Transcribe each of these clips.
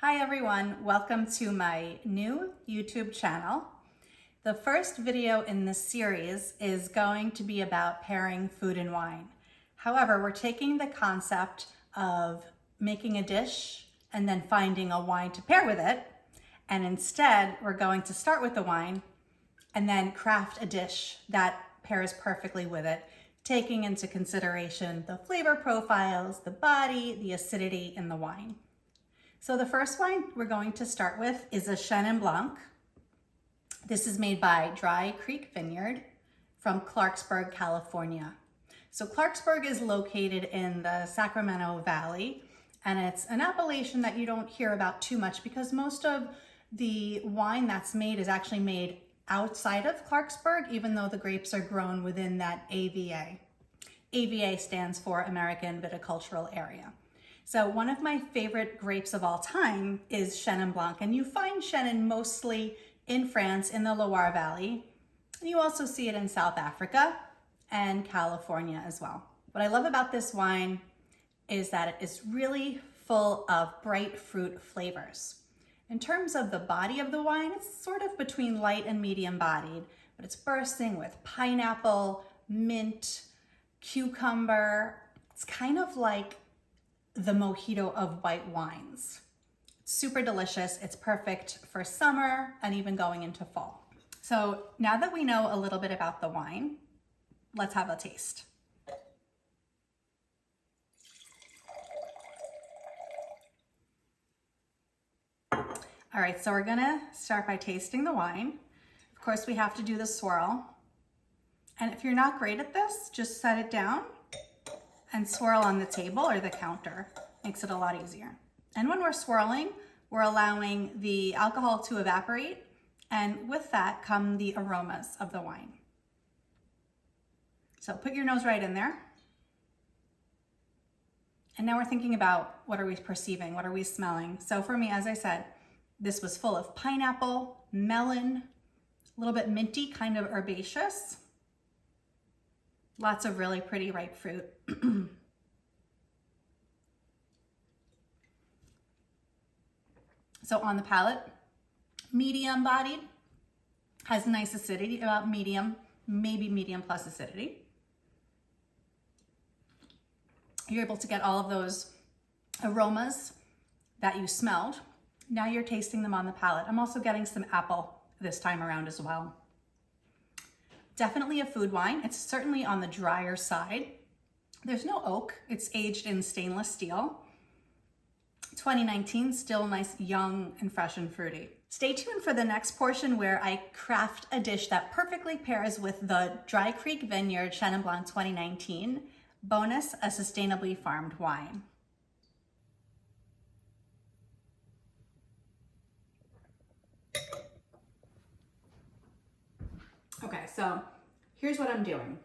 Hi everyone, welcome to my new YouTube channel. The first video in this series is going to be about pairing food and wine. However, we're taking the concept of making a dish and then finding a wine to pair with it, and instead we're going to start with the wine and then craft a dish that pairs perfectly with it, taking into consideration the flavor profiles, the body, the acidity in the wine. So the first wine we're going to start with is a Chenin Blanc. This is made by Dry Creek Vineyard from Clarksburg, California. So Clarksburg is located in the Sacramento Valley, and it's an appellation that you don't hear about too much because most of the wine that's made is actually made outside of Clarksburg, even though the grapes are grown within that AVA. AVA stands for American Viticultural Area. So one of my favorite grapes of all time is Chenin Blanc, and you find Chenin mostly in France in the Loire Valley. And you also see it in South Africa and California as well. What I love about this wine is that it is really full of bright fruit flavors. In terms of the body of the wine, it's sort of between light and medium bodied, but it's bursting with pineapple, mint, cucumber. It's kind of like the mojito of white wines. Super delicious. It's perfect for summer and even going into fall. So now that we know a little bit about the wine, let's have a taste. All right, so we're gonna start by tasting the wine. Of course, we have to do the swirl. And if you're not great at this, just set it down and swirl on the table or the counter. Makes it a lot easier. And when we're swirling, we're allowing the alcohol to evaporate, and with that come the aromas of the wine. So put your nose right in there. And now we're thinking about what are we perceiving, what are we smelling? So for me, as I said, this was full of pineapple, melon, a little bit minty, kind of herbaceous. Lots of really pretty ripe fruit. So on the palate, medium bodied, has nice acidity, about medium, maybe medium plus acidity. You're able to get all of those aromas that you smelled. Now you're tasting them on the palate. I'm also getting some apple this time around as well. Definitely a food wine. It's certainly on the drier side. There's no oak. It's aged in stainless steel. 2019, still nice, young and fresh and fruity. Stay tuned for the next portion where I craft a dish that perfectly pairs with the Dry Creek Vineyard Chenin Blanc 2019. Bonus, a sustainably farmed wine. Okay, so here's what I'm doing.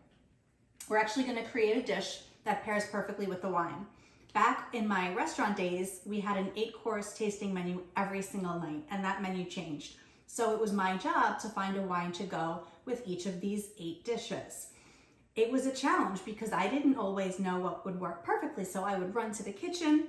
We're actually gonna create a dish that pairs perfectly with the wine. Back in my restaurant days, we had an 8-course tasting menu every single night, and that menu changed. So it was my job to find a wine to go with each of these 8 dishes. It was a challenge because I didn't always know what would work perfectly, so I would run to the kitchen,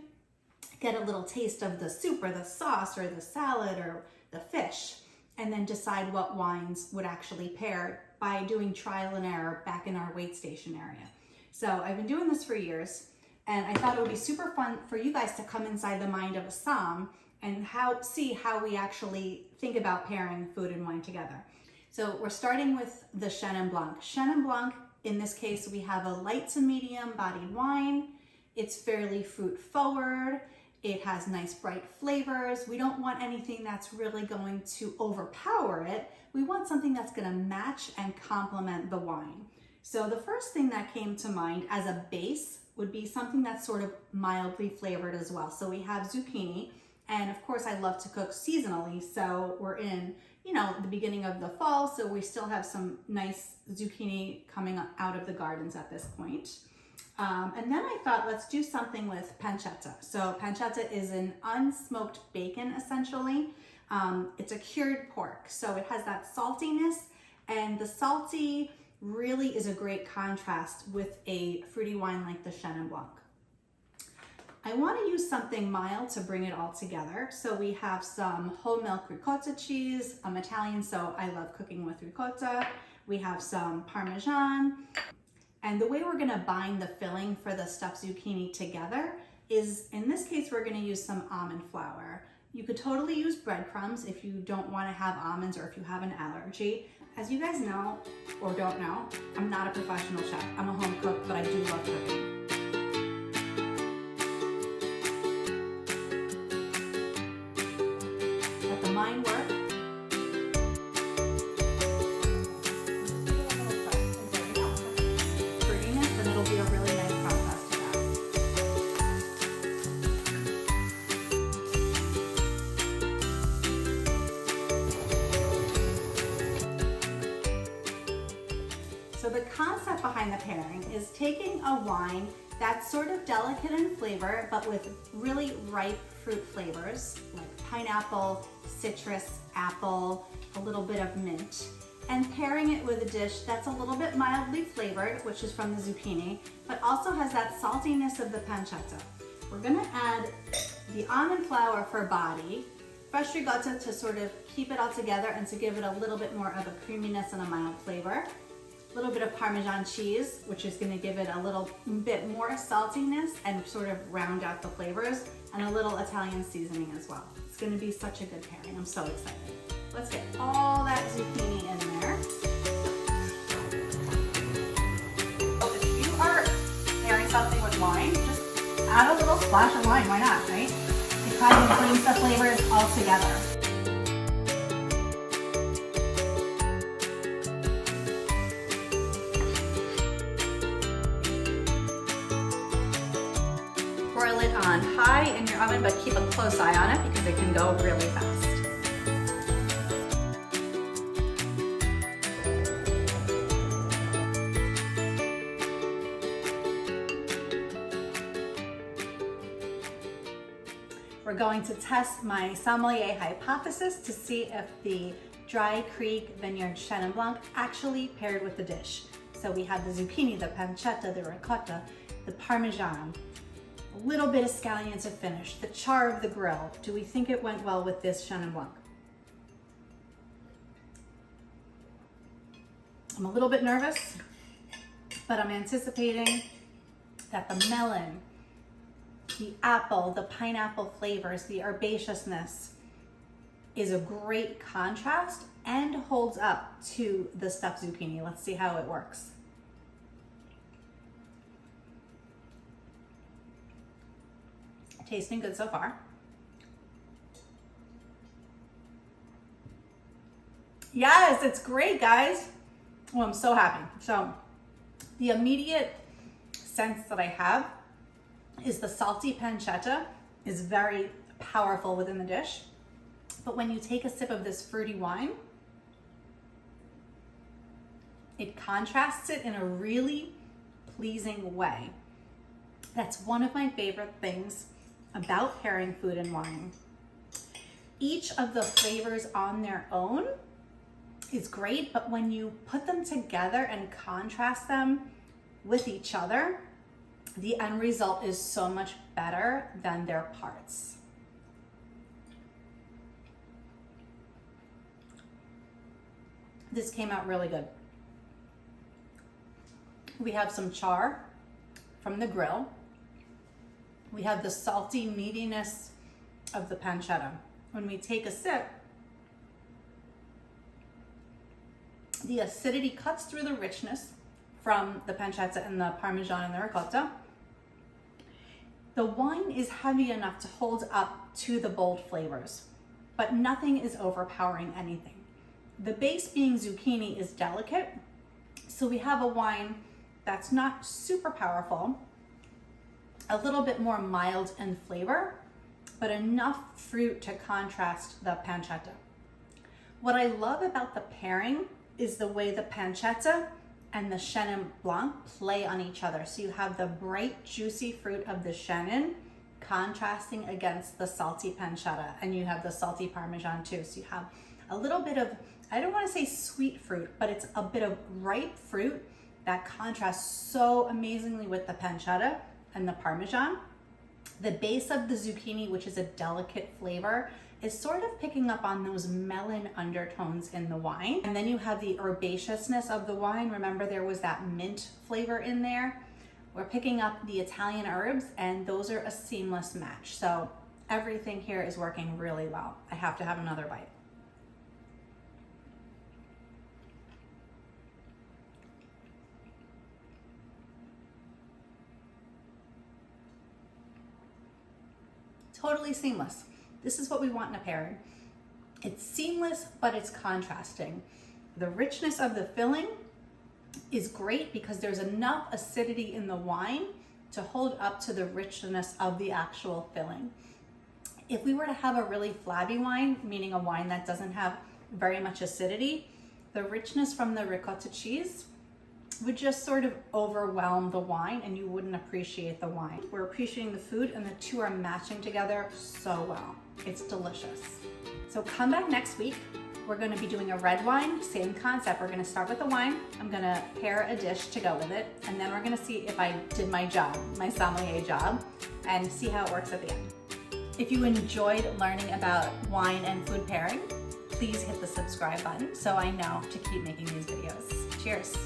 get a little taste of the soup or the sauce or the salad or the fish, and then decide what wines would actually pair by doing trial and error back in our wait station area. So I've been doing this for years, and I thought it would be super fun for you guys to come inside the mind of a somm and see how we actually think about pairing food and wine together. So we're starting with the Chenin Blanc. Chenin Blanc, in this case, we have a light to medium bodied wine. It's fairly fruit forward. It has nice bright flavors. We don't want anything that's really going to overpower it. We want something that's gonna match and complement the wine. So the first thing that came to mind as a base would be something that's sort of mildly flavored as well. So we have zucchini, and of course I love to cook seasonally, so we're in, the beginning of the fall, so we still have some nice zucchini coming out of the gardens at this point. And then I thought, let's do something with pancetta. So pancetta is an unsmoked bacon, essentially. It's a cured pork, so it has that saltiness, and the salty really is a great contrast with a fruity wine like the Chenin Blanc. I want to use something mild to bring it all together. So we have some whole milk ricotta cheese. I'm Italian, so I love cooking with ricotta. We have some Parmesan. And the way we're gonna bind the filling for the stuffed zucchini together is, in this case, we're gonna use some almond flour. You could totally use breadcrumbs if you don't wanna have almonds or if you have an allergy. As you guys know, or don't know, I'm not a professional chef. I'm a home cook, but I do love cooking. Let the mind work. And it'll be a really nice contrast to that. So the concept behind the pairing is taking a wine that's sort of delicate in flavor, but with really ripe fruit flavors like pineapple, citrus, apple, a little bit of mint, and pairing it with a dish that's a little bit mildly flavored, which is from the zucchini, but also has that saltiness of the pancetta. We're gonna add the almond flour for body, fresh ricotta to sort of keep it all together and to give it a little bit more of a creaminess and a mild flavor. A little bit of Parmesan cheese, which is gonna give it a little bit more saltiness and sort of round out the flavors, and a little Italian seasoning as well. It's gonna be such a good pairing. I'm so excited. Let's get all that zucchini in there. If you are pairing something with wine, just add a little splash of wine. Why not, right? It kind of brings the flavors all together. Broil it on high in your oven, but keep a close eye on it because it can go really fast. We're going to test my sommelier hypothesis to see if the Dry Creek Vineyard Chenin Blanc actually paired with the dish. So we have the zucchini, the pancetta, the ricotta, the Parmesan, a little bit of scallion to finish, the char of the grill. Do we think it went well with this Chenin Blanc? I'm a little bit nervous, but I'm anticipating that the melon, the apple, the pineapple flavors, the herbaceousness is a great contrast and holds up to the stuffed zucchini. Let's see how it works. Tasting good so far. Yes, it's great, guys. Oh, I'm so happy. So the immediate sense that I have is the salty pancetta is very powerful within the dish. But when you take a sip of this fruity wine, it contrasts it in a really pleasing way. That's one of my favorite things about pairing food and wine. Each of the flavors on their own is great, but when you put them together and contrast them with each other, the end result is so much better than their parts. This came out really good. We have some char from the grill. We have the salty meatiness of the pancetta. When we take a sip, the acidity cuts through the richness from the pancetta and the Parmesan and the ricotta. The wine is heavy enough to hold up to the bold flavors, but nothing is overpowering anything. The base being zucchini is delicate, so we have a wine that's not super powerful, a little bit more mild in flavor, but enough fruit to contrast the pancetta. What I love about the pairing is the way the pancetta and the Chenin Blanc play on each other. So you have the bright, juicy fruit of the Chenin contrasting against the salty pancetta, and you have the salty Parmesan too. So you have a little bit of, I don't want to say sweet fruit, but it's a bit of ripe fruit that contrasts so amazingly with the pancetta and the Parmesan. The base of the zucchini, which is a delicate flavor, is sort of picking up on those melon undertones in the wine. And then you have the herbaceousness of the wine. Remember, there was that mint flavor in there. We're picking up the Italian herbs, and those are a seamless match. So everything here is working really well. I have to have another bite. Totally seamless. This is what we want in a pairing. It's seamless, but it's contrasting. The richness of the filling is great because there's enough acidity in the wine to hold up to the richness of the actual filling. If we were to have a really flabby wine, meaning a wine that doesn't have very much acidity, the richness from the ricotta cheese would just sort of overwhelm the wine and you wouldn't appreciate the wine. We're appreciating the food and the two are matching together so well. It's delicious. So come back next week. We're going to be doing a red wine, same concept. We're going to start with the wine. I'm going to pair a dish to go with it. And then we're going to see if I did my job, my sommelier job, and see how it works at the end. If you enjoyed learning about wine and food pairing, please hit the subscribe button so I know to keep making these videos. Cheers.